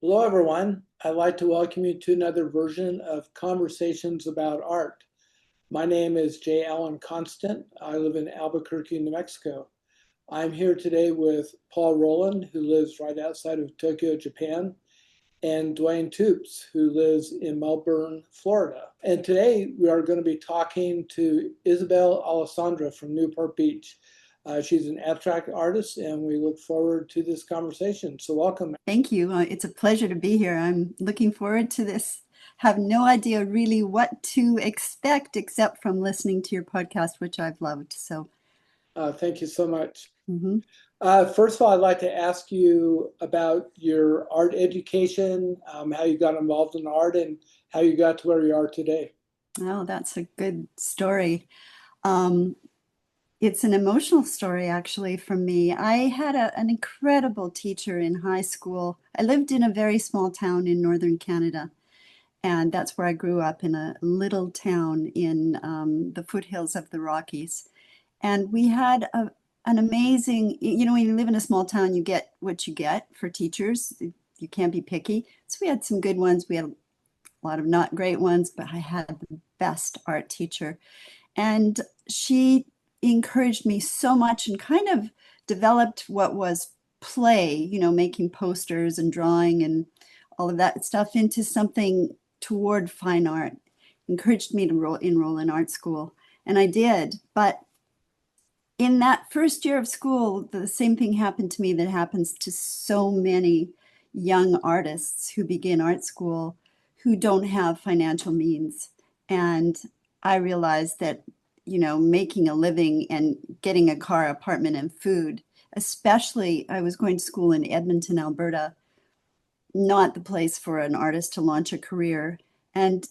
Hello, everyone. I'd like to welcome you to another version of Conversations about Art. My name is J. Allen Constant. I live in Albuquerque, New Mexico. I'm here today with Paul Rowland, who lives right outside of Tokyo, Japan, and Duane Toops, who lives in Melbourne, Florida. And today we are going to be talking to Isabelle Alessandra from Newport Beach. She's an abstract artist, and we look forward to this conversation. So welcome. Thank you. It's a pleasure to be here. I'm looking forward to this. Have no idea really what to expect except from listening to your podcast, which I've loved. Thank you so much. Mhm. First of all, I'd like to ask you about your art education, how you got involved in art, and how you got to where you are today. Oh, that's a good story. Um, it's an emotional story, actually, for me. I had an incredible teacher in high school. I lived in a very small town in northern Canada, and that's where I grew up in a little town in the foothills of the Rockies. And we had an amazing, when you live in a small town, you get what you get for teachers. You can't be picky. So we had some good ones. We had a lot of not great ones, but I had the best art teacher. And she encouraged me so much and kind of developed what was play, making posters and drawing and all of that stuff into something toward fine art. Encouraged me to enroll in art school. And I did. But in that first year of school, the same thing happened to me that happens to so many young artists who begin art school who don't have financial means. And I realized that, making a living and getting a car, apartment, and food, especially I was going to school in Edmonton, Alberta, not the place for an artist to launch a career. And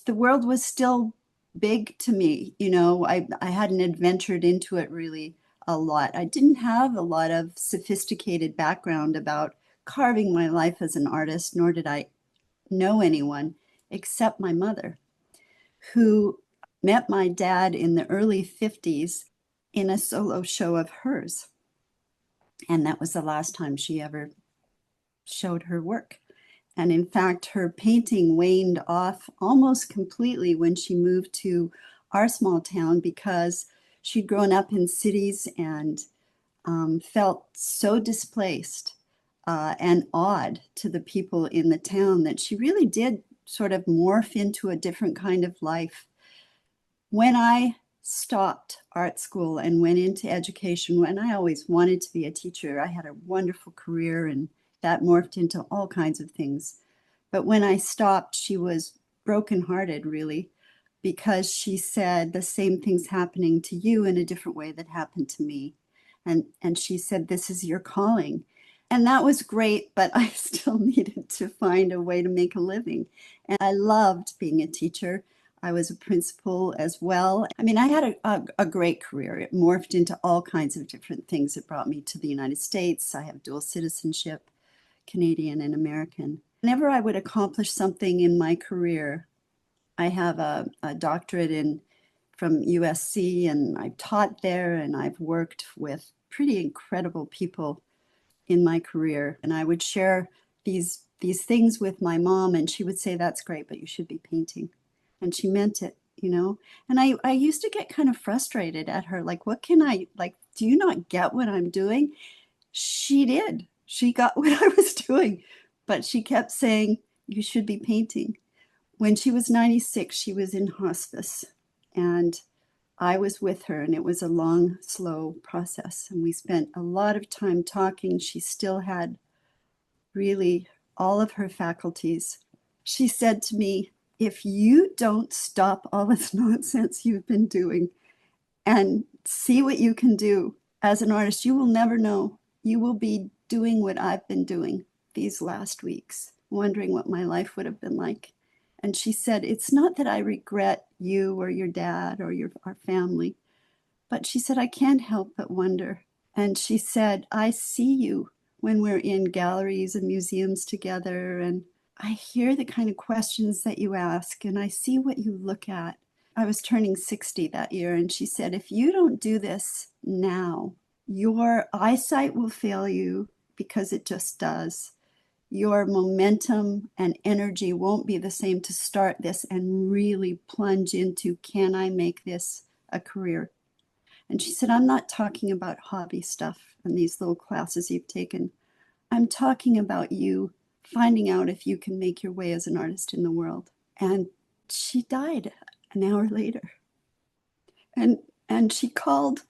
the world was still big to me. I hadn't adventured into it really a lot. I didn't have a lot of sophisticated background about carving my life as an artist, nor did I know anyone except my mother, who met my dad in the early 50s in a solo show of hers. And that was the last time she ever showed her work. And in fact, her painting waned off almost completely when she moved to our small town because she'd grown up in cities and felt so displaced and odd to the people in the town that she really did sort of morph into a different kind of life. When I stopped art school and went into education, when I always wanted to be a teacher, I had a wonderful career and that morphed into all kinds of things. But when I stopped, she was brokenhearted, really, because she said the same thing's happening to you in a different way that happened to me. And she said, this is your calling. And that was great, but I still needed to find a way to make a living. And I loved being a teacher. I was a principal as well. I mean, I had a great career. It morphed into all kinds of different things. It brought me to the United States. I have dual citizenship, Canadian and American. Whenever I would accomplish something in my career, I have a doctorate from USC, and I've taught there, and I've worked with pretty incredible people in my career. And I would share these things with my mom, and she would say, that's great, but you should be painting. And she meant it. And I used to get kind of frustrated at her, like, what can I, like, do you not get what I'm doing? She did. She got what I was doing, but she kept saying, you should be painting. When she was 96, she was in hospice, and I was with her, and it was a long, slow process. And we spent a lot of time talking. She still had really all of her faculties. She said to me, if you don't stop all this nonsense you've been doing and see what you can do as an artist, you will never know. You will be doing what I've been doing these last weeks, wondering what my life would have been like. And she said, it's not that I regret you or your dad or our family, but she said, I can't help but wonder. And she said, I see you when we're in galleries and museums together, and I hear the kind of questions that you ask, and I see what you look at. I was turning 60 that year, and she said, if you don't do this now, your eyesight will fail you because it just does. your momentum and energy won't be the same to start this and really plunge into, can I make this a career? And she said, I'm not talking about hobby stuff and these little classes you've taken. I'm talking about you finding out if you can make your way as an artist in the world. And she died an hour later. And she called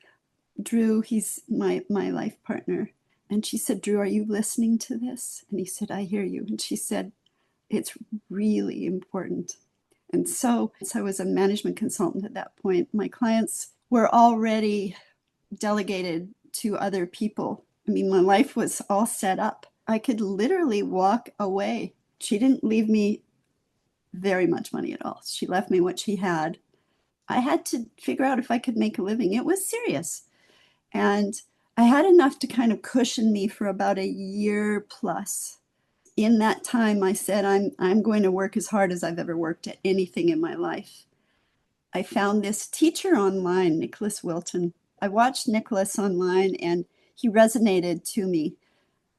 Drew, he's my life partner. And she said, Drew, are you listening to this? And he said, I hear you. And she said, it's really important. And so I was a management consultant at that point. My clients were already delegated to other people. I mean, my life was all set up. I could literally walk away. She didn't leave me very much money at all. She left me what she had. I had to figure out if I could make a living. It was serious. And I had enough to kind of cushion me for about a year plus. In that time, I said, I'm going to work as hard as I've ever worked at anything in my life. I found this teacher online, Nicholas Wilton. I watched Nicholas online and he resonated to me.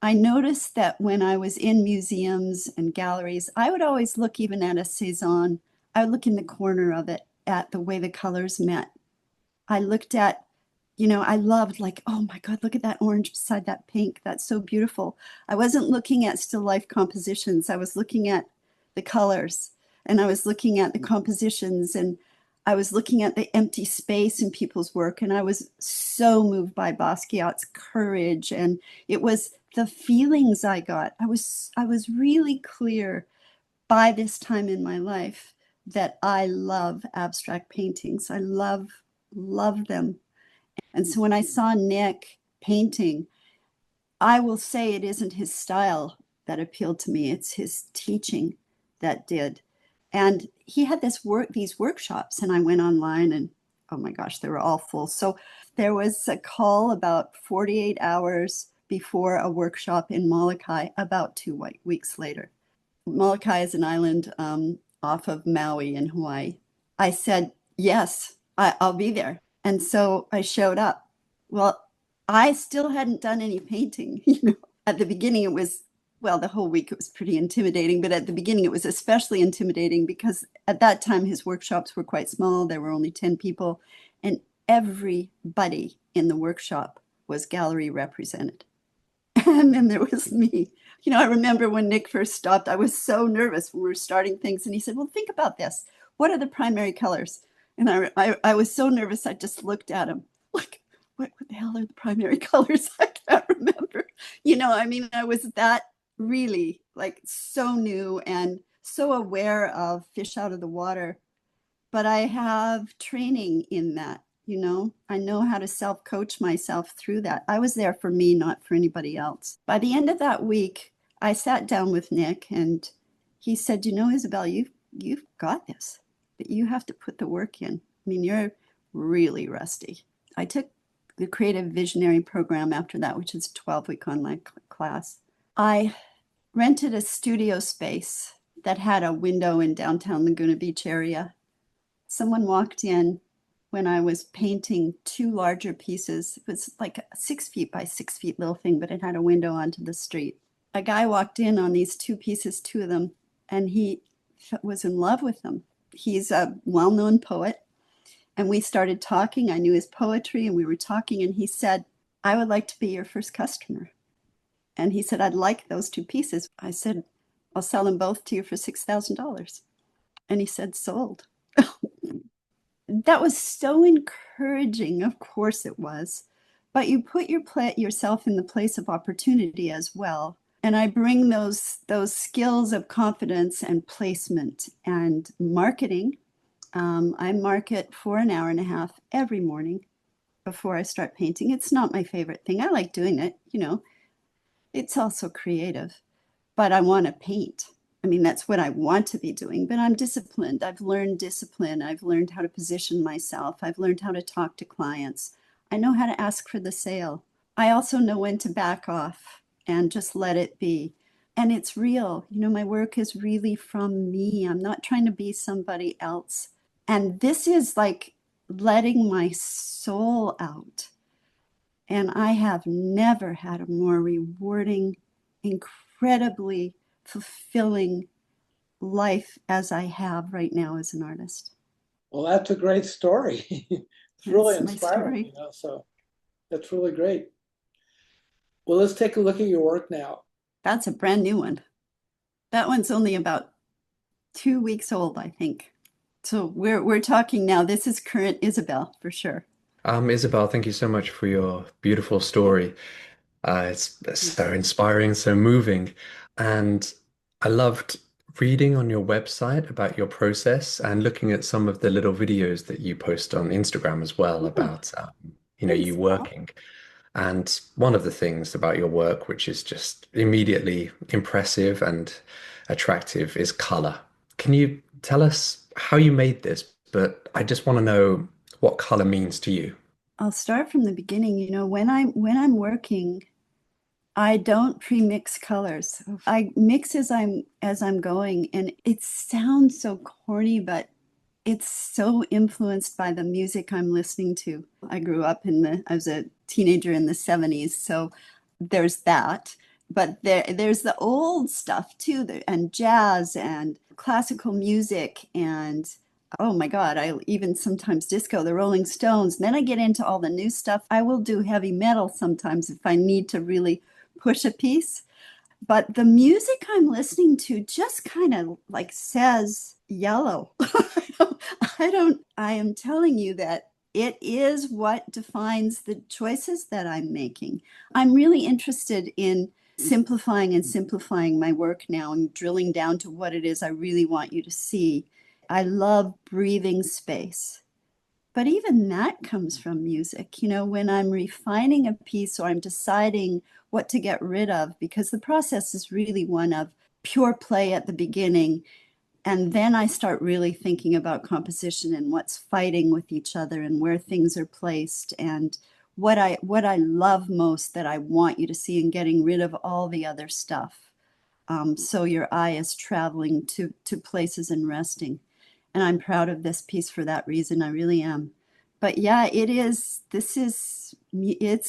I noticed that when I was in museums and galleries, I would always look even at a Cezanne. I would look in the corner of it at the way the colors met. I looked at, I loved like, oh my God, look at that orange beside that pink. That's so beautiful. I wasn't looking at still life compositions. I was looking at the colors and I was looking at the compositions and I was looking at the empty space in people's work. And I was so moved by Basquiat's courage. And it was the feelings I got. I was really clear by this time in my life that I love abstract paintings. I love them. And so when I saw Nick painting, I will say it isn't his style that appealed to me. It's his teaching that did. And he had these workshops, and I went online and oh my gosh, they were all full. So there was a call about 48 hours before a workshop in Molokai about 2 weeks later. Molokai is an island off of Maui in Hawaii. I said, yes, I'll be there. And so I showed up. Well, I still hadn't done any painting. At the beginning it was, well, the whole week it was pretty intimidating, but at the beginning it was especially intimidating because at that time his workshops were quite small. There were only 10 people and everybody in the workshop was gallery represented. And then there was me. I remember when Nick first stopped, I was so nervous when we were starting things. And he said, well, think about this. What are the primary colors? And I was so nervous, I just looked at him like, what the hell are the primary colors? I can't remember. I was that really like so new and so aware of fish out of the water. But I have training in that. I know how to self-coach myself through that. I was there for me, not for anybody else. By the end of that week, I sat down with Nick and he said, Isabelle, you've got this, but you have to put the work in. I mean, you're really rusty. I took the Creative Visionary program after that, which is a 12-week online class. I rented a studio space that had a window in downtown Laguna Beach area. Someone walked in when I was painting 2 larger pieces. It was like a 6 feet by 6 feet little thing, but it had a window onto the street. A guy walked in on these 2 pieces, 2 of them, and he was in love with them. He's a well-known poet, and we started talking. I knew his poetry, and we were talking, and he said, I would like to be your first customer. And he said, I'd like those 2 pieces. I said, I'll sell them both to you for $6,000. And he said, sold. That was so encouraging. Of course it was. But you put yourself in the place of opportunity as well. And I bring those skills of confidence and placement and marketing. I market for an hour and a half every morning before I start painting. It's not my favorite thing. I like doing it, It's also creative, but I want to paint. I mean, that's what I want to be doing, but I'm disciplined. I've learned discipline. I've learned how to position myself. I've learned how to talk to clients. I know how to ask for the sale. I also know when to back off and just let it be. And it's real. My work is really from me. I'm not trying to be somebody else. And this is like letting my soul out. And I have never had a more rewarding incredibly fulfilling life as I have right now as an artist. Well, that's a great story. It's really That's my inspiring, story. so that's really great. Well, let's take a look at your work now. That's a brand new one. That one's only about 2 weeks old, I think. So we're talking now. This is current Isabelle for sure. Isabel, thank you so much for your beautiful story. It's Thank so you. inspiring, so moving. And I loved reading on your website about your process and looking at some of the little videos that you post on Instagram as well Oh, about, thanks, you Paul. working. And one of the things about your work, which is just immediately impressive and attractive, is color. Can you tell us how you made this? But I just want to know what color means to you. I'll start from the beginning. When I'm working, I don't pre-mix colors. I mix as I'm going, and it sounds so corny, but it's so influenced by the music I'm listening to. I was a teenager in the 70s, so there's that. But there's the old stuff too, and jazz and classical music and oh my God, I even sometimes disco, the Rolling Stones. And then I get into all the new stuff. I will do heavy metal sometimes if I need to really push a piece. But the music I'm listening to just kind of like says yellow. I am telling you that it is what defines the choices that I'm making. I'm really interested in simplifying and simplifying my work now and drilling down to what it is I really want you to see. I love breathing space. But even that comes from music. When I'm refining a piece or I'm deciding what to get rid of, because the process is really one of pure play at the beginning. And then I start really thinking about composition and what's fighting with each other and where things are placed and what I love most that I want you to see and getting rid of all the other stuff. So your eye is traveling to places and resting. And I'm proud of this piece for that reason. I really am. But yeah, it's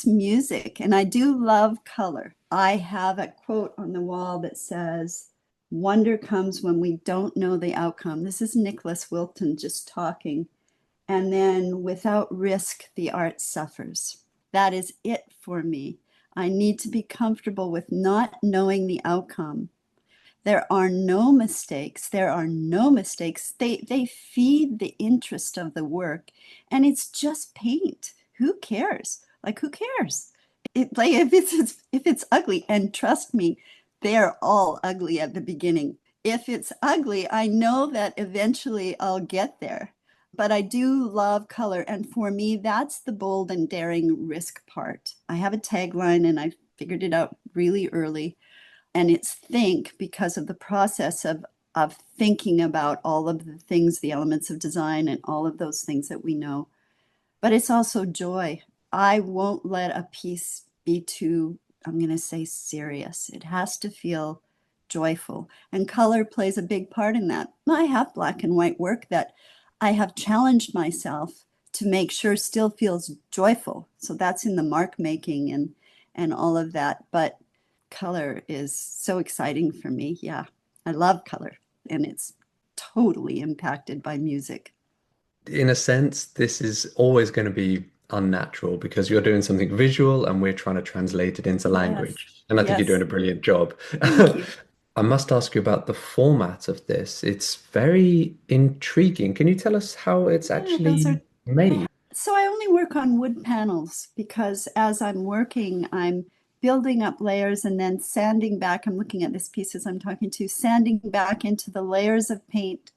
music. And I do love color. I have a quote on the wall that says, "Wonder comes when we don't know the outcome." This is Nicholas Wilton just talking. And then without risk, the art suffers. That is it for me. I need to be comfortable with not knowing the outcome. There are no mistakes. There are no mistakes. They feed the interest of the work, and it's just paint. Who cares? Like who cares? Like if it's ugly, and trust me, they're all ugly at the beginning. If it's ugly, I know that eventually I'll get there. But I do love color, and for me, that's the bold and daring risk part. I have a tagline, and I figured it out really early, and it's think because of the process of thinking about all of the things, the elements of design and all of those things that we know. But it's also joy. I won't let a piece be too, I'm going to say, serious. It has to feel joyful, and color plays a big part in that. I have black and white work that I have challenged myself to make sure still feels joyful, so that's in the mark making and all of that. But color is so exciting for me. Yeah, I love color, and it's totally impacted by music. In a sense, this is always going to be unnatural because you're doing something visual and we're trying to translate it into Yes, language. And I think you're doing yes. a brilliant job. Thank you. I must ask you about the format of this. It's very intriguing. Can you tell us how it's Yeah, those are. actually made? So I only work on wood panels because as I'm working, I'm building up layers and then sanding back. I'm looking at this piece as I'm talking to, sanding back into the layers of paint,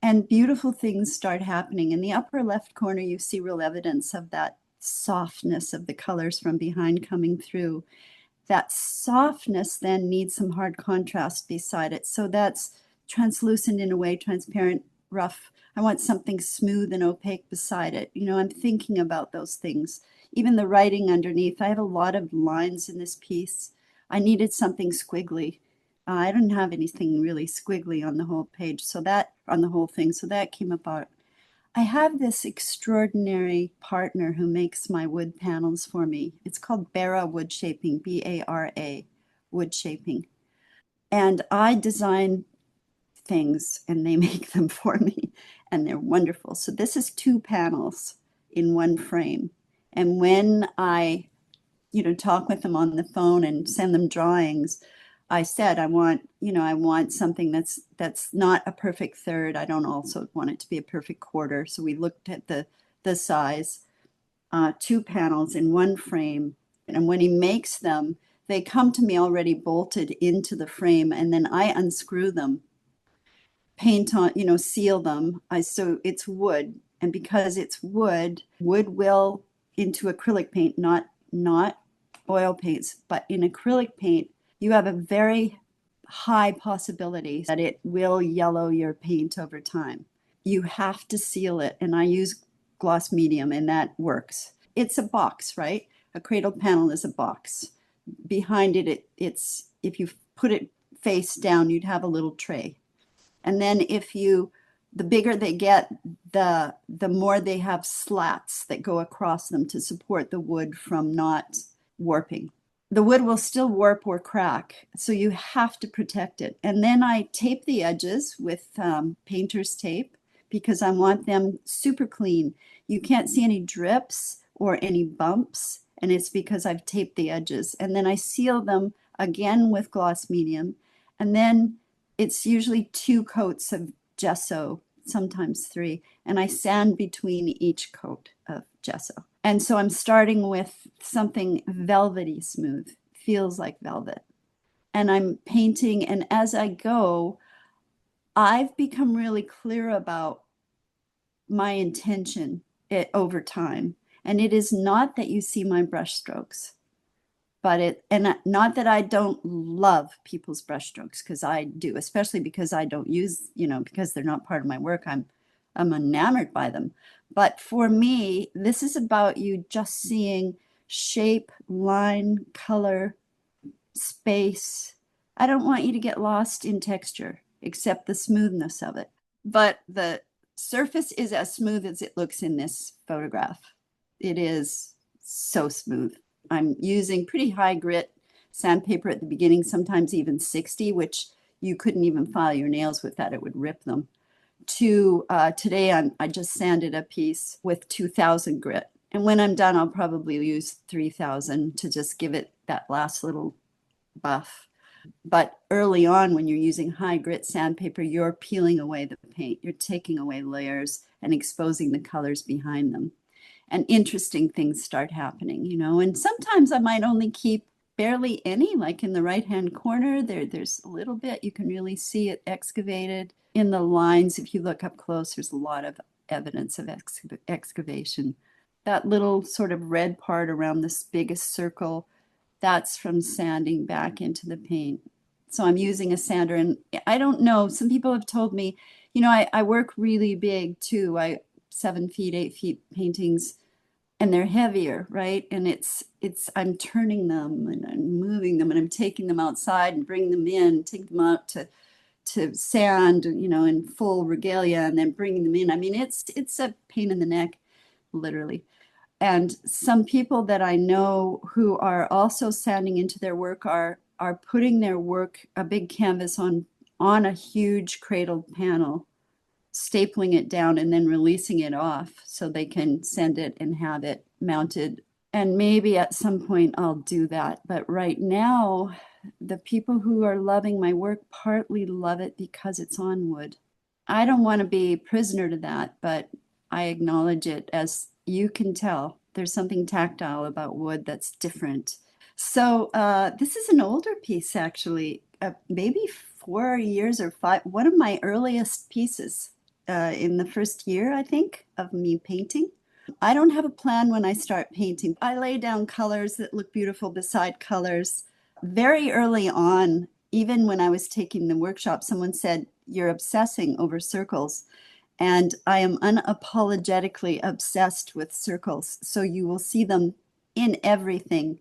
and beautiful things start happening. In the upper left corner, you see real evidence of that softness of the colors from behind coming through. That softness then needs some hard contrast beside it. So that's translucent in a way, transparent, rough. I want something smooth and opaque beside it. I'm thinking about those things. Even the writing underneath, I have a lot of lines in this piece. I needed something squiggly. I didn't have anything really squiggly on the whole page, so that on the whole thing, so that came about. I have this extraordinary partner who makes my wood panels for me. It's called Bara Wood Shaping, Bara. wood shaping. And I design things and they make them for me, and they're wonderful. So this is 2 panels in one frame. And when I, talk with them on the phone and send them drawings, I said, I want something that's not a perfect third. I don't also want it to be a perfect quarter. So we looked at the size, 2 panels in one frame. And when he makes them, they come to me already bolted into the frame, and then I unscrew them, paint on, seal them. So it's wood. And because it's wood will into acrylic paint, not oil paints, but in acrylic paint, you have a very high possibility that it will yellow your paint over time. You have to seal it, and I use gloss medium, and that works. It's a box, right? A cradle panel is a box. Behind it, it's if you put it face down, you'd have a little tray. And then the bigger they get, the more they have slats that go across them to support the wood from not warping. The wood will still warp or crack, so you have to protect it. And then I tape the edges with painter's tape because I want them super clean. You can't see any drips or any bumps, and it's because I've taped the edges. And then I seal them again with gloss medium, and then it's usually 2 coats of gesso, sometimes 3, and I sand between each coat of gesso. And so I'm starting with something velvety smooth, feels like velvet. And I'm painting, and as I go, I've become really clear about my intention over time. And it is not that you see my brush strokes, but not that I don't love people's brush strokes, because I do, especially because I don't use, because they're not part of my work. I'm enamored by them. But for me, this is about you just seeing shape, line, color, space. I don't want you to get lost in texture, except the smoothness of it. But the surface is as smooth as it looks in this photograph. It is so smooth. I'm using pretty high grit sandpaper at the beginning, sometimes even 60, which you couldn't even file your nails with that. It would rip them. Today, I just sanded a piece with 2000 grit. And when I'm done, I'll probably use 3000 to just give it that last little buff. But early on, when you're using high grit sandpaper, you're peeling away the paint. You're taking away layers and exposing the colors behind them. And interesting things start happening, and sometimes I might only keep barely any, like in the right-hand corner, there's a little bit, you can really see it excavated. In the lines, if you look up close, there's a lot of evidence of excavation. That little sort of red part around this biggest circle, that's from sanding back into the paint. So I'm using a sander, and I don't know, some people have told me, I work really big too. 7 feet, 8 feet paintings, and they're heavier, right? And I'm turning them and I'm moving them, and I'm taking them outside and bringing them in, take them out to sand, in full regalia, and then bringing them in. I mean, it's a pain in the neck, literally. And some people that I know who are also sanding into their work are putting their work, a big canvas on a huge cradled panel, stapling it down and then releasing it off so they can send it and have it mounted. And maybe at some point I'll do that. But right now, the people who are loving my work partly love it because it's on wood. I don't want to be prisoner to that, but I acknowledge it. As you can tell, there's something tactile about wood that's different. So this is an older piece, actually, maybe 4 years or 5, one of my earliest pieces. In the first year, I think, of me painting. I don't have a plan when I start painting. I lay down colors that look beautiful beside colors. Very early on, even when I was taking the workshop, someone said, "You're obsessing over circles." And I am unapologetically obsessed with circles. So you will see them in everything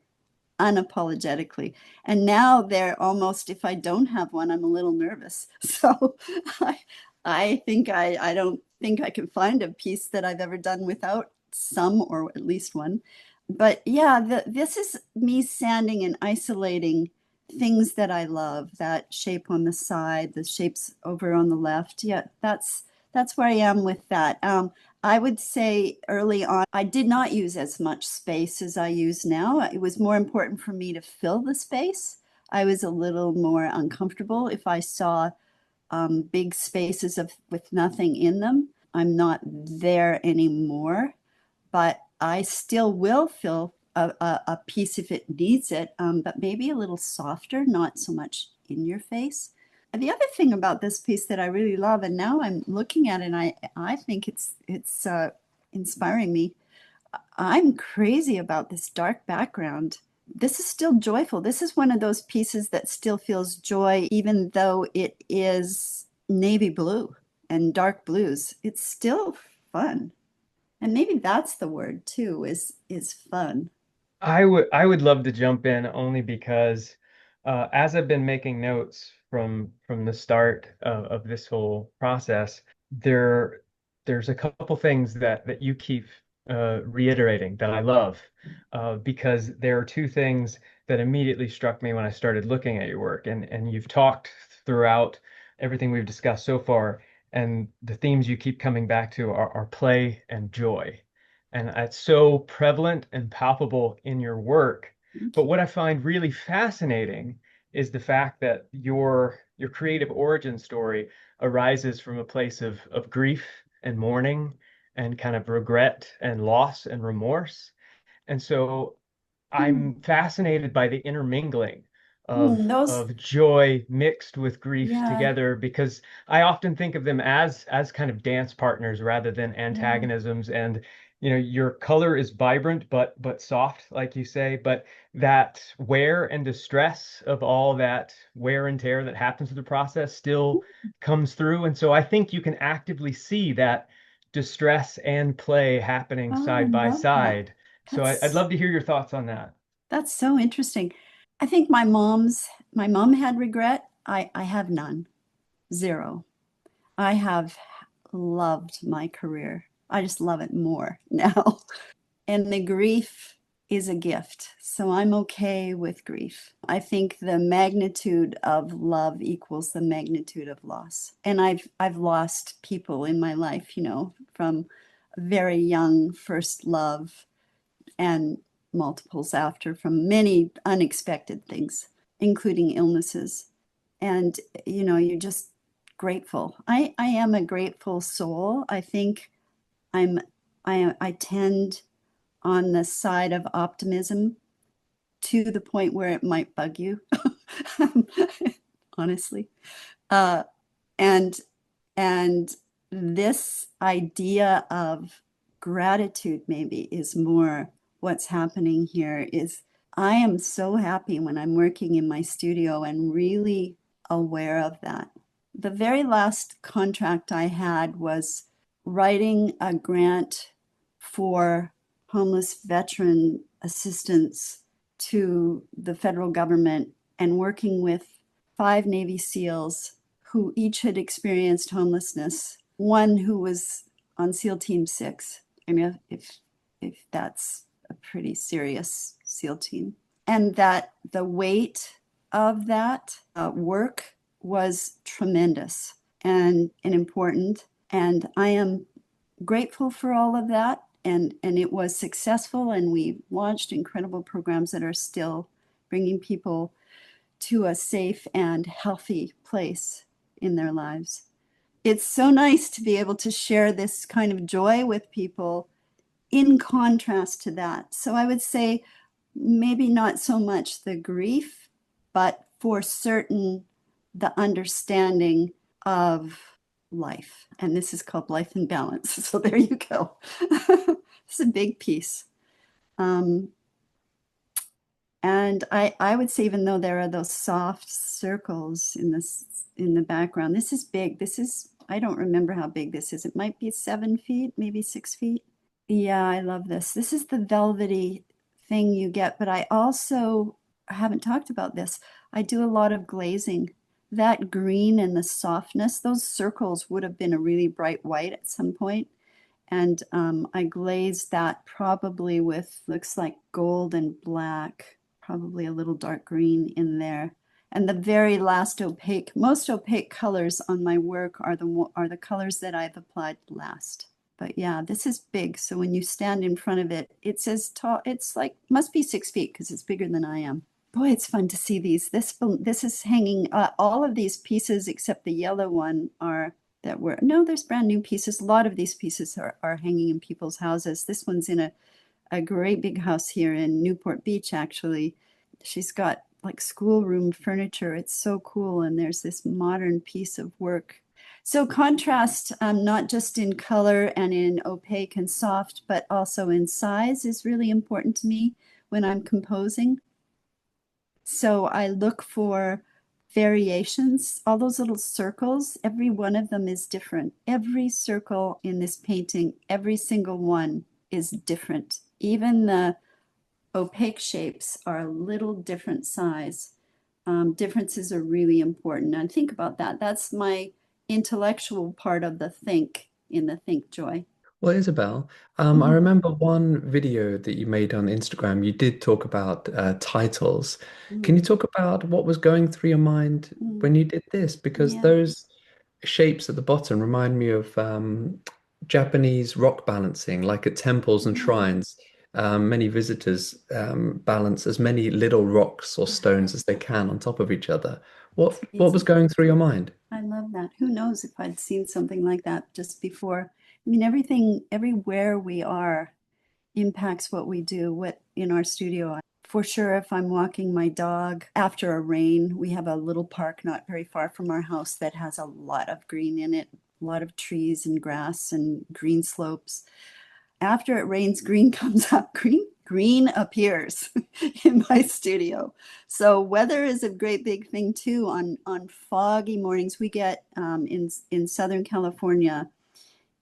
unapologetically. And now they're almost, if I don't have one, I'm a little nervous. So I think I don't think I can find a piece that I've ever done without some, or at least one. But yeah, this is me sanding and isolating things that I love, that shape on the side, the shapes over on the left. Yeah, that's where I am with that. I would say early on, I did not use as much space as I use now. It was more important for me to fill the space. I was a little more uncomfortable if I saw big spaces with nothing in them. I'm not there anymore, but I still will fill a piece if it needs it, but maybe a little softer, not so much in your face. And the other thing about this piece that I really love, and now I'm looking at it, and I think it's inspiring me. I'm crazy about this dark background. This is still joyful. This is one of those pieces that still feels joy, even though it is navy blue and dark blues. It's still fun. And maybe that's the word too, is fun. I would love to jump in only because as I've been making notes from the start of this whole process, there there's a couple things that you keep reiterating that I love because there are two things that immediately struck me when I started looking at your work, and you've talked throughout everything we've discussed so far, and the themes you keep coming back to are play and joy. And it's so prevalent and palpable in your work. But what I find really fascinating is the fact that your creative origin story arises from a place of grief and mourning and kind of regret and loss and remorse. And so Mm, I'm fascinated by the intermingling those, of joy mixed with grief yeah, together because I often think of them as kind of dance partners rather than yeah. antagonisms. And your color is vibrant but soft, like you say, but that wear and distress of all that wear and tear that happens to the process still comes through. And so I think you can actively see that distress and play happening Oh, I side by love that. side. So I'd That's love to hear your thoughts on that. that's so interesting. I think my mom had regret. I have none. Zero. I have loved my career. I just love it more now. And the grief is a gift. So I'm okay with grief. I think the magnitude of love equals the magnitude of loss. And I've lost people in my life, from a very young first love and multiples after from many unexpected things, including illnesses. And you're just grateful. I am a grateful soul. I think I'm I tend on the side of optimism to the point where it might bug you, honestly. Uh, and and this idea of gratitude maybe is more what's happening here. Is I am so happy when I'm working in my studio and really aware of that. The very last contract I had was writing a grant for homeless veteran assistance to the federal government and working with 5 Navy SEALs who each had experienced homelessness. One who was on SEAL Team 6. I mean, if that's a pretty serious SEAL team. And that the weight of that work was tremendous and important. And I am grateful for all of that. And it was successful. And we launched incredible programs that are still bringing people to a safe and healthy place in their lives. It's so nice to be able to share this kind of joy with people in contrast to that. So I would say maybe not so much the grief, but for certain, the understanding of life. And this is called Life in Balance. So there you go. It's a big piece. Um, and I would say, even though there are those soft circles in the background, this is big. I don't remember how big this is. It might be 7 feet, maybe 6 feet. Yeah, I love this. This is the velvety thing you get, but I haven't talked about this. I do a lot of glazing. That green and the softness, those circles would have been a really bright white at some point. And I glazed that probably with, looks like gold and black, probably a little dark green in there. And the very last most opaque colors on my work are the colors that I've applied last. But yeah, this is big. So when you stand in front of it, it's as tall, it's like, must be 6 feet because it's bigger than I am. Boy, it's fun to see these. This is hanging, all of these pieces except the yellow one no, there's brand new pieces. A lot of these pieces are hanging in people's houses. This one's in a great big house here in Newport Beach, actually. She's got like schoolroom furniture. It's so cool. And there's this modern piece of work. So contrast, not just in color and in opaque and soft, but also in size is really important to me when I'm composing. So I look for variations, all those little circles, every one of them is different. Every circle in this painting, every single one is different. Even the opaque shapes are a little different size. Differences are really important. And think about that. That's my intellectual part of the think in the Think Joy. Well, Isabel, I remember one video that you made on Instagram. You did talk about titles. Can you talk about what was going through your mind when you did this? Because Yeah. those shapes at the bottom remind me of Japanese rock balancing, like at temples and shrines. Many visitors balance as many little rocks or stones as they can on top of each other. What was going through your mind? I love that. Who knows if I'd seen something like that just before. I mean, everything, everywhere we are impacts what we do, what in our studio. For sure, if I'm walking my dog after a rain, we have a little park not very far from our house that has a lot of green in it, a lot of trees and grass and green slopes. After it rains, green comes up, green appears in my studio. So weather is a great big thing too. On foggy mornings, we get in Southern California,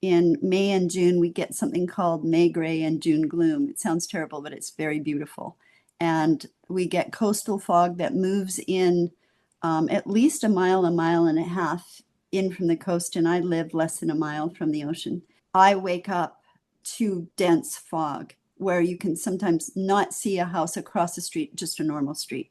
in May and June, we get something called May gray and June gloom. It sounds terrible, but it's very beautiful. And we get coastal fog that moves in at least a mile and a half in from the coast. And I live less than a mile from the ocean. I wake up to dense fog where you can sometimes not see a house across the street, just a normal street,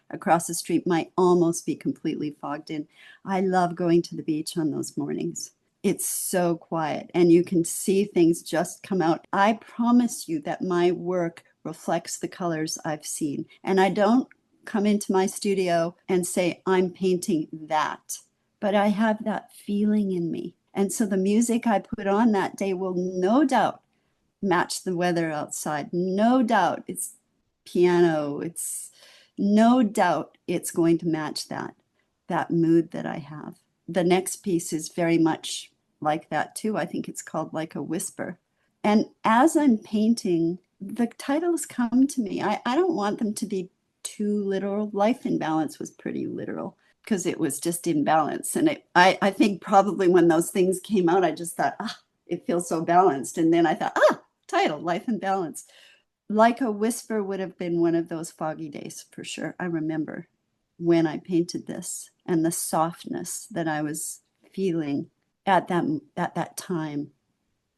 across the street might almost be completely fogged in. I love going to the beach on those mornings. It's so quiet and you can see things just come out. I promise you that my work reflects the colors I've seen. And I don't come into my studio and say, I'm painting that, but I have that feeling in me. And so the music I put on that day will no doubt match the weather outside. No doubt it's piano. It's no doubt it's going to match that mood that I have. The next piece is very much like that too. I think it's called Like a Whisper. And as I'm painting, the titles come to me. I don't want them to be too literal. Life in Balance was pretty literal because it was just in balance. And I think probably when those things came out, I just thought, it feels so balanced. And then I thought, title, Life in Balance. Like a Whisper would have been one of those foggy days for sure. I remember when I painted this and the softness that I was feeling at that time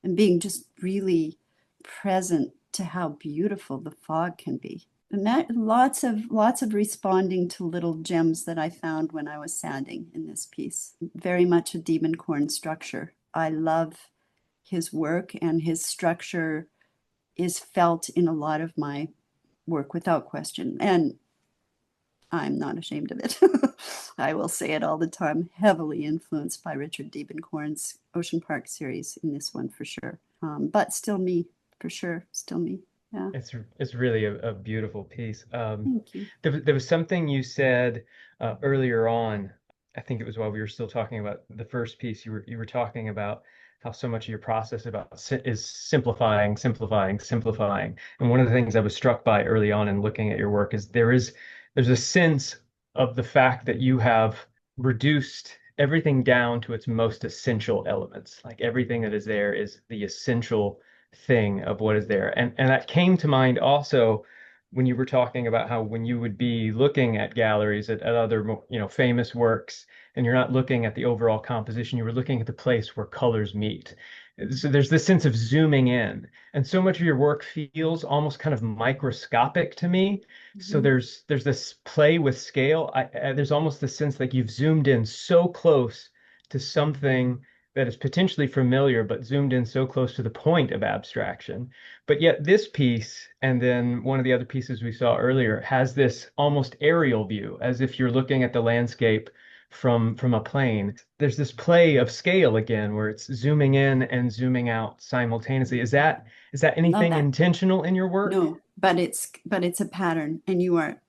and being just really present to how beautiful the fog can be. And that lots of responding to little gems that I found when I was sanding in this piece. Very much a Diebenkorn structure. I love his work and his structure is felt in a lot of my work without question. And I'm not ashamed of it. I will say it all the time, heavily influenced by Richard Diebenkorn's Ocean Park series in this one for sure. But still me, for sure, still me. Yeah. It's really a beautiful piece. Thank you. There was something you said earlier on. I think it was while we were still talking about the first piece. You were talking about how so much of your process is simplifying. And one of the things I was struck by early on in looking at your work is there's a sense of the fact that you have reduced everything down to its most essential elements. Like everything that is there is the essential thing of what is there. And that came to mind also when you were talking about how when you would be looking at galleries at other famous works and you're not looking at the overall composition, you were looking at the place where colors meet. So there's this sense of zooming in, and so much of your work feels almost kind of microscopic to me. So Mhm. there's this play with scale. There's almost this sense that you've zoomed in so close to something that is potentially familiar, but zoomed in so close to the point of abstraction. But yet this piece, and then one of the other pieces we saw earlier, has this almost aerial view, as if you're looking at the landscape from a plane. There's this play of scale again, where it's zooming in and zooming out simultaneously. Is that Love anything that. intentional in your work? No, but it's a pattern, and you are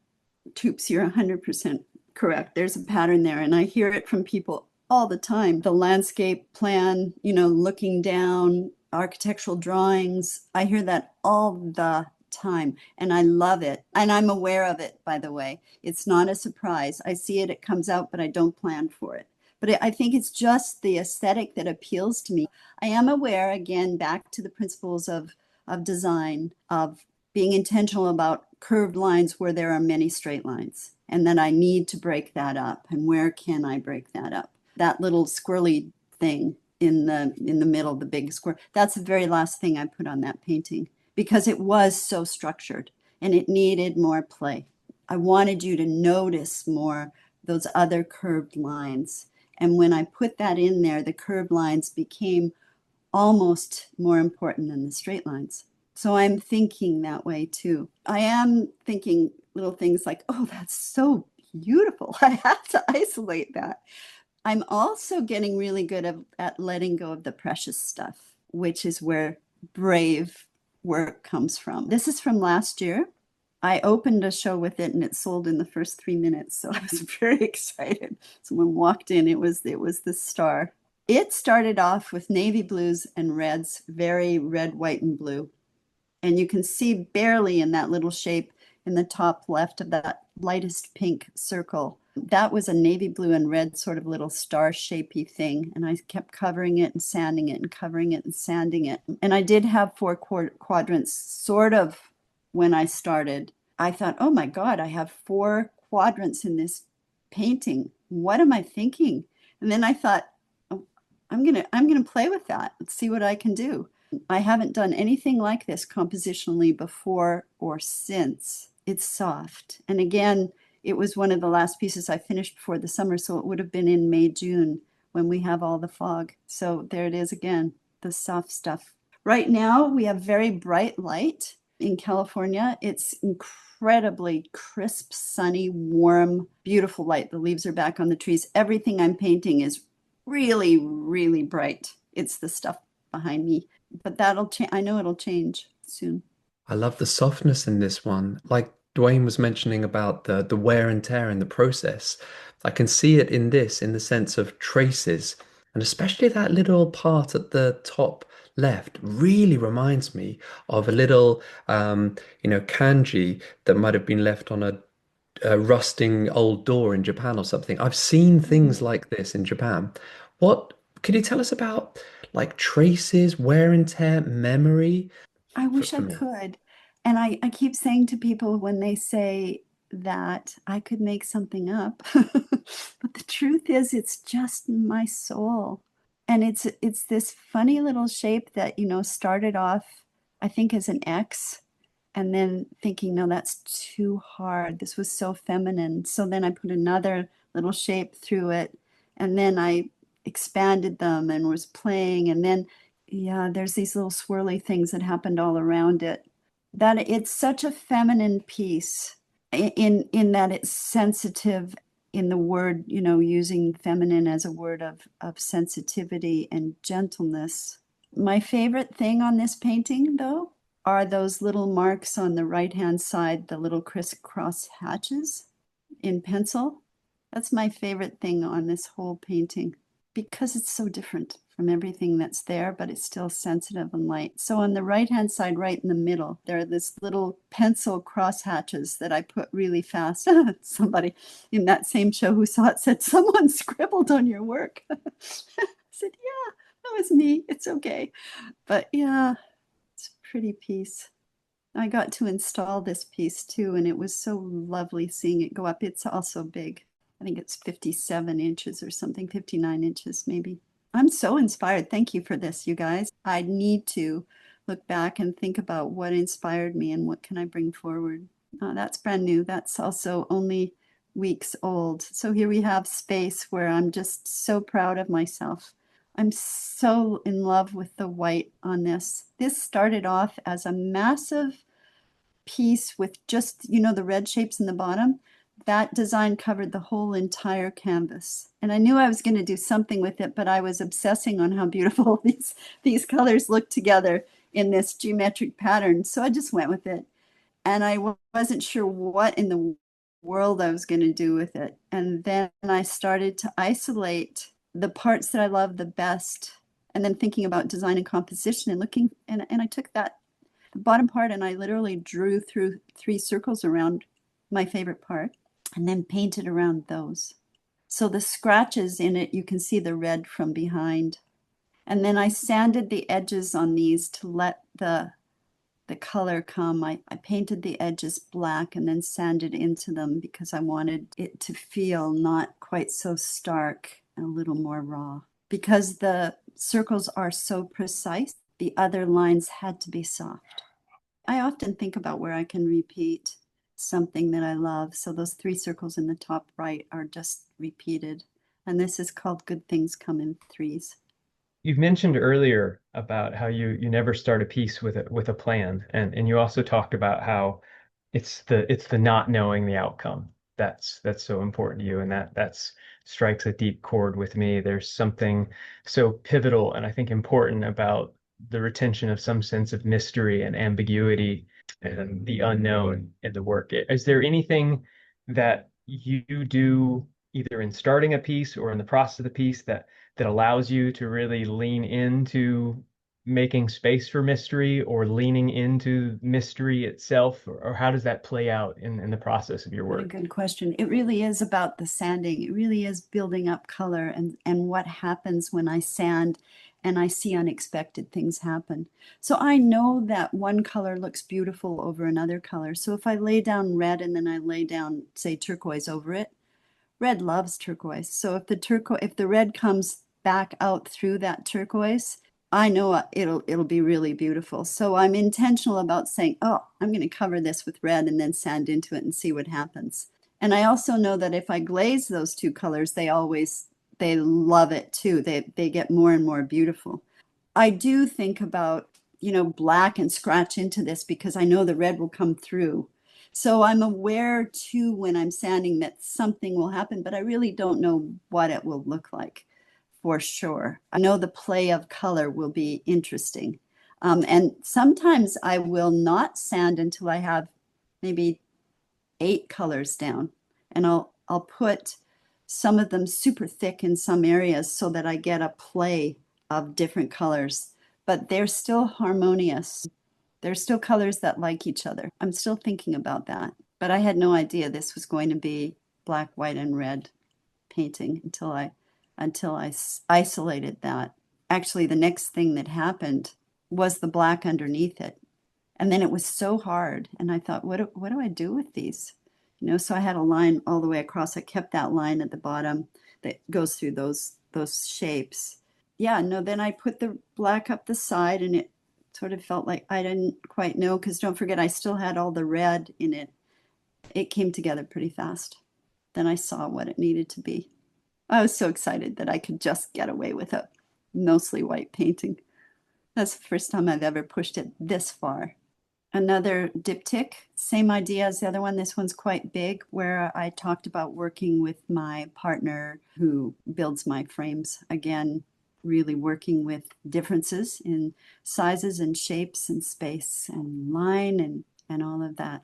Toops, you're 100% correct. There's a pattern there, and I hear it from people all the time. The landscape plan, looking down, architectural drawings. I hear that all the time, and I love it. And I'm aware of it, by the way. It's not a surprise. I see it, it comes out, but I don't plan for it. But I think it's just the aesthetic that appeals to me. I am aware, again, back to the principles of design, of being intentional about curved lines where there are many straight lines, and then I need to break that up. And where can I break that up? That little squirrely thing in the middle, the big square, that's the very last thing I put on that painting because it was so structured and it needed more play. I wanted you to notice more those other curved lines. And when I put that in there, the curved lines became almost more important than the straight lines. So I'm thinking that way too. I am thinking little things like, oh, that's so beautiful. I have to isolate that. I'm also getting really good at letting go of the precious stuff, which is where brave work comes from. This is from last year. I opened a show with it and it sold in the first 3 minutes. So I was very excited. Someone walked in, it was the star. It started off with navy blues and reds, very red, white, and blue. And you can see barely in that little shape in the top left of that lightest pink circle. That was a navy blue and red sort of little star shapey thing. And I kept covering it and sanding it and covering it and sanding it. And I did have four quadrants sort of when I started. I thought, oh my God, I have four quadrants in this painting. What am I thinking? And then I thought, oh, I'm gonna play with that. Let's see what I can do. I haven't done anything like this compositionally before or since. It's soft. And again, it was one of the last pieces I finished before the summer, so it would have been in May, June when we have all the fog. So there it is again, the soft stuff. Right now, we have very bright light in California. It's incredibly crisp, sunny, warm, beautiful light. The leaves are back on the trees. Everything I'm painting is really, really bright. It's the stuff behind me, but that'll change. I know it'll change soon. I love the softness in this one. Like Dwayne was mentioning about the wear and tear in the process. I can see it in this in the sense of traces, and especially that little part at the top left really reminds me of a little kanji that might have been left on a rusting old door in Japan or something. I've seen things like this in Japan. What could you tell us about like traces, wear and tear, memory I wish for I me? could. And I keep saying to people when they say that I could make something up, but the truth is it's just my soul. And it's this funny little shape that, started off, I think, as an X, and then thinking, no, that's too hard. This was so feminine. So then I put another little shape through it, and then I expanded them and was playing. And then, yeah, there's these little swirly things that happened all around it. That it's such a feminine piece in that it's sensitive in the word, using feminine as a word of sensitivity and gentleness. My favorite thing on this painting, though, are those little marks on the right-hand side, the little crisscross hatches in pencil. That's my favorite thing on this whole painting because it's so different from everything that's there, but it's still sensitive and light. So on the right-hand side, right in the middle, there are this little pencil cross hatches that I put really fast. Somebody in that same show who saw it said, someone scribbled on your work. I said, yeah, that was me. It's okay. But yeah, it's a pretty piece. I got to install this piece too, and it was so lovely seeing it go up. It's also big. I think it's 57 inches or something, 59 inches maybe. I'm so inspired. Thank you for this, you guys. I need to look back and think about what inspired me and what can I bring forward. That's brand new. That's also only weeks old. So here we have space where I'm just so proud of myself. I'm so in love with the white on this. This started off as a massive piece with just, the red shapes in the bottom. That design covered the whole entire canvas. And I knew I was going to do something with it, but I was obsessing on how beautiful these colors look together in this geometric pattern. So I just went with it. And I wasn't sure what in the world I was going to do with it. And then I started to isolate the parts that I love the best, and then thinking about design and composition and looking, and I took that the bottom part and I literally drew through 3 circles around my favorite part and then painted around those. So the scratches in it, you can see the red from behind. And then I sanded the edges on these to let the color come. I painted the edges black and then sanded into them because I wanted it to feel not quite so stark and a little more raw. Because the circles are so precise, the other lines had to be soft. I often think about where I can repeat something that I love. So those 3 circles in the top right are just repeated. And this is called Good Things Come in Threes. You've mentioned earlier about how you never start a piece with a plan, and you also talked about how it's the not knowing the outcome that's so important to you, and that's strikes a deep chord with me. There's something so pivotal and I think important about the retention of some sense of mystery and ambiguity and the unknown in the work. Is there anything that you do either in starting a piece or in the process of the piece that allows you to really lean into making space for mystery or leaning into mystery itself? Or how does that play out in the process of your What a work? good question. It really is about the sanding. It really is building up color and what happens when I sand and I see unexpected things happen. So I know that one color looks beautiful over another color. So if I lay down red and then I lay down, say, turquoise over it, red loves turquoise. So if the red comes back out through that turquoise, I know it'll be really beautiful. So I'm intentional about saying, oh, I'm going to cover this with red and then sand into it and see what happens. And I also know that if I glaze those 2 colors, they love it too. They get more and more beautiful. I do think about, black and scratch into this because I know the red will come through. So I'm aware too when I'm sanding that something will happen, but I really don't know what it will look like for sure. I know the play of color will be interesting. And sometimes I will not sand until I have maybe 8 colors down. And I'll put some of them super thick in some areas so that I get a play of different colors, but they're still harmonious. They're still colors that like each other. I'm still thinking about that, but I had no idea this was going to be black, white, and red painting until I isolated that. Actually, the next thing that happened was the black underneath it. And then it was so hard. And I thought, what do I do with these? So I had a line all the way across. I kept that line at the bottom that goes through those shapes. Yeah, no, then I put the black up the side and it sort of felt like I didn't quite know, because don't forget, I still had all the red in it. It came together pretty fast. Then I saw what it needed to be. I was so excited that I could just get away with a mostly white painting. That's the first time I've ever pushed it this far. Another diptych, same idea as the other one. This one's quite big, where I talked about working with my partner who builds my frames. Again, really working with differences in sizes and shapes and space and line and all of that.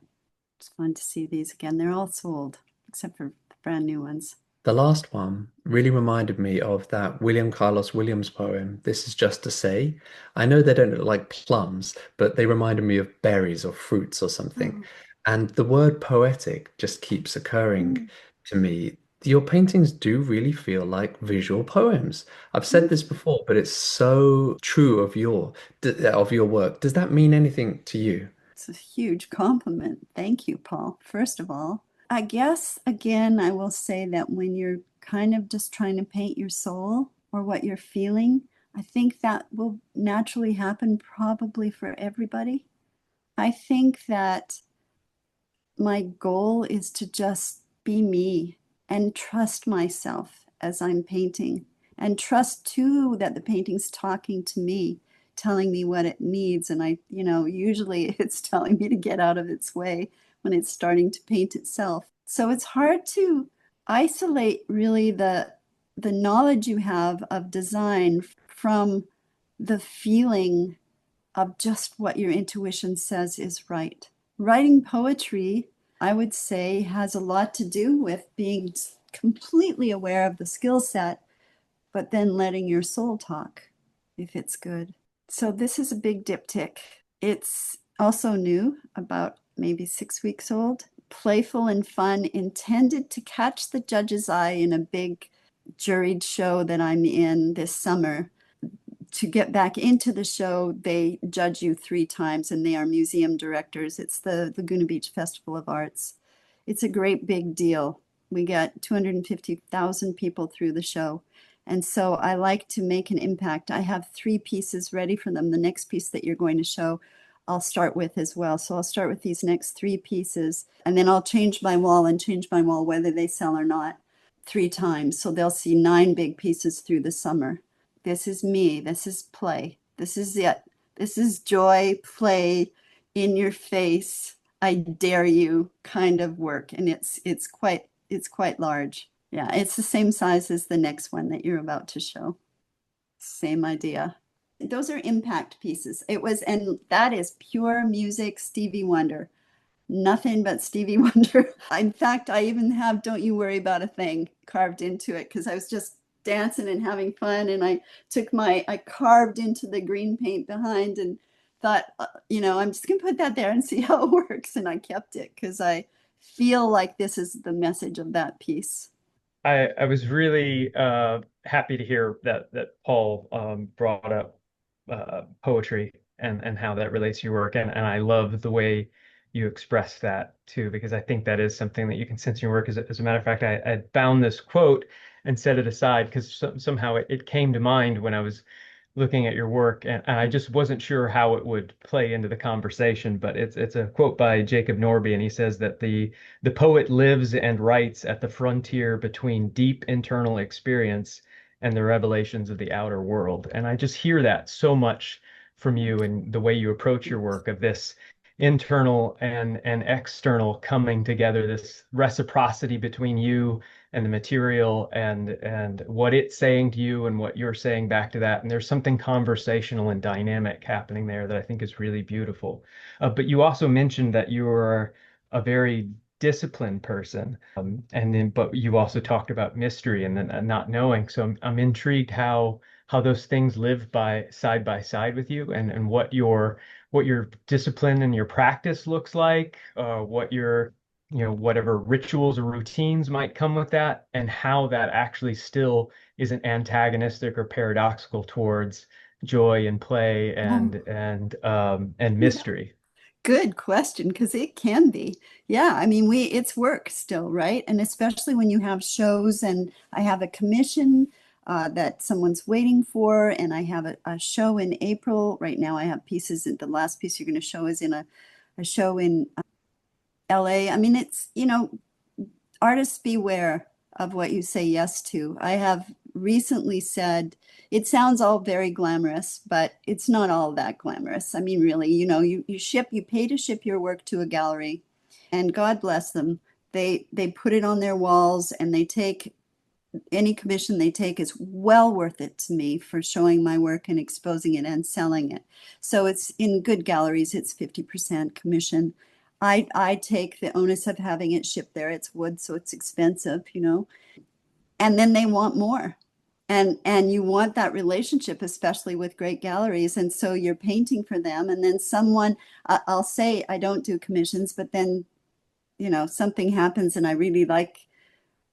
It's fun to see these again. They're all sold, except for brand new ones. The last one really reminded me of that William Carlos Williams poem, This Is Just to Say. I know they don't look like plums, but they reminded me of berries or fruits or something. Oh. And the word poetic just keeps occurring to me. Your paintings do really feel like visual poems. I've said this before, but it's so true of your work. Does that mean anything to you? It's a huge compliment. Thank you, Paul. First of all, I guess, again, I will say that when you're kind of just trying to paint your soul, or what you're feeling. I think that will naturally happen probably for everybody. I think that my goal is to just be me and trust myself as I'm painting, and trust too that the painting's talking to me, telling me what it needs. And usually it's telling me to get out of its way when it's starting to paint itself. So it's hard to isolate really the knowledge you have of design from the feeling of just what your intuition says is right. Writing poetry, I would say, has a lot to do with being completely aware of the skill set, but then letting your soul talk if it's good. So this is a big diptych. It's also new, about maybe 6 weeks old. Playful and fun, intended to catch the judge's eye in a big juried show that I'm in this summer. To get back into the show, they judge you 3 times, and they are museum directors. It's the Laguna Beach Festival of Arts. It's a great big deal. We get 250,000 people through the show. And so I like to make an impact. I have 3 pieces ready for them. The next piece that you're going to show, I'll start with as well. So I'll start with these next 3 pieces, and then I'll change my wall whether they sell or not 3 times. So they'll see 9 big pieces through the summer. This is me. This is play. This is it. This is joy, play, in your face, I dare you kind of work. And it's quite large. Yeah, it's the same size as the next one that you're about to show. Same idea. Those are impact pieces. And that is pure music, Stevie Wonder. Nothing but Stevie Wonder. In fact, I even have Don't You Worry About a Thing carved into it, because I was just dancing and having fun, and I carved into the green paint behind and thought, I'm just gonna put that there and see how it works. And I kept it because I feel like this is the message of that piece. I was really happy to hear that Paul brought up poetry and how that relates to your work, and I love the way you express that too, because I think that is something that you can sense in your work. As a matter of fact, I found this quote and set it aside because somehow it came to mind when I was looking at your work, and I just wasn't sure how it would play into the conversation. But it's a quote by Jacob Norby, and he says that the poet lives and writes at the frontier between deep internal experience and the revelations of the outer world. And I just hear that so much from you and the way you approach your work, of this internal and external coming together, this reciprocity between you and the material, and what it's saying to you and what you're saying back to that. And there's something conversational and dynamic happening there that I think is really beautiful. But you also mentioned that you are a very disciplined person, but you also talked about mystery and then not knowing. So I'm intrigued how those things live by side with you, and what your discipline and your practice looks like, what your whatever rituals or routines might come with that, and how that actually still isn't antagonistic or paradoxical towards joy and play and Yeah. mystery. Good question, because it can be. Yeah, I mean, it's work still, right? And especially when you have shows, and I have a commission that someone's waiting for, and I have a show in April. Right now, I have pieces. The last piece you're going to show is in a show in LA. I mean, artists beware of what you say yes to. I have recently said, it sounds all very glamorous, but it's not all that glamorous. I mean, really, you pay to ship your work to a gallery, and God bless them. They put it on their walls, and they take any commission they take is well worth it to me for showing my work and exposing it and selling it. So it's in good galleries, it's 50% commission. I take the onus of having it shipped there. It's wood, so it's expensive, and then they want more. And you want that relationship, especially with great galleries. And so you're painting for them, and then I'll say I don't do commissions, but then something happens and I really like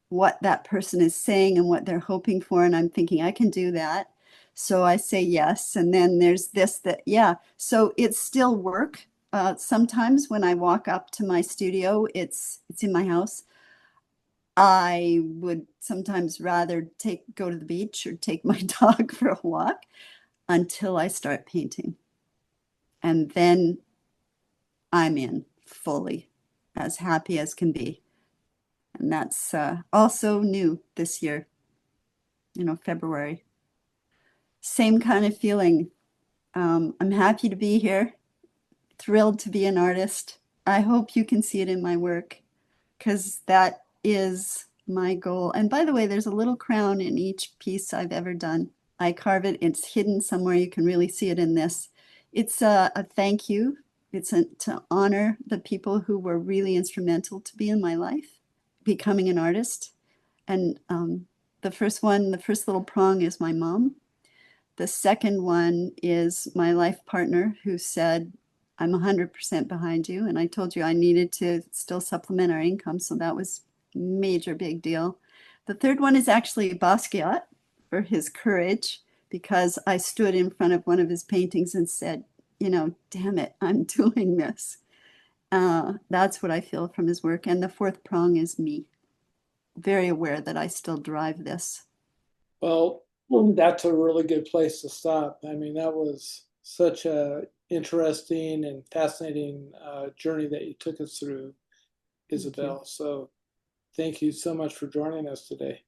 what that person is saying and what they're hoping for, and I'm thinking I can do that, so I say yes. And then there's yeah, so it's still work. Sometimes when I walk up to my studio, it's in my house, I would sometimes rather go to the beach or take my dog for a walk until I start painting. And then I'm in fully, as happy as can be. And that's also new this year, February. Same kind of feeling. I'm happy to be here, thrilled to be an artist. I hope you can see it in my work, because that is my goal. And by the way, there's a little crown in each piece I've ever done. I carve it. It's hidden somewhere. You can really see it in this. It's a thank you. It's to honor the people who were really instrumental to be in my life, becoming an artist. And the first little prong is my mom. The second one is my life partner, who said, I'm 100% behind you. And I told you I needed to still supplement our income. So that was a major big deal. The third one is actually Basquiat, for his courage, because I stood in front of one of his paintings and said, damn it, I'm doing this. That's what I feel from his work. And the fourth prong is me, very aware that I still drive this. Well, that's a really good place to stop. I mean, that was such a interesting and fascinating journey that you took us through, Isabelle. So thank you so much for joining us today.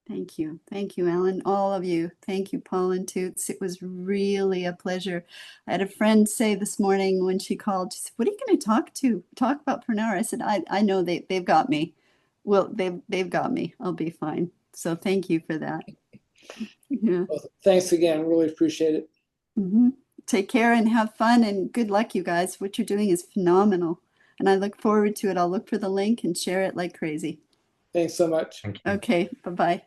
Thank you. Thank you, Alan. All of you. Thank you, Paul and Toots. It was really a pleasure. I had a friend say this morning when she called, she said, what are you going to talk about for an hour? I said, I know they've got me. Well, they've got me. I'll be fine. So thank you for that. Yeah. Well, thanks again. Really appreciate it. Mm-hmm. Take care and have fun, and good luck, you guys. What you're doing is phenomenal. And I look forward to it. I'll look for the link and share it like crazy. Thanks so much. Thank you. Okay. Bye-bye.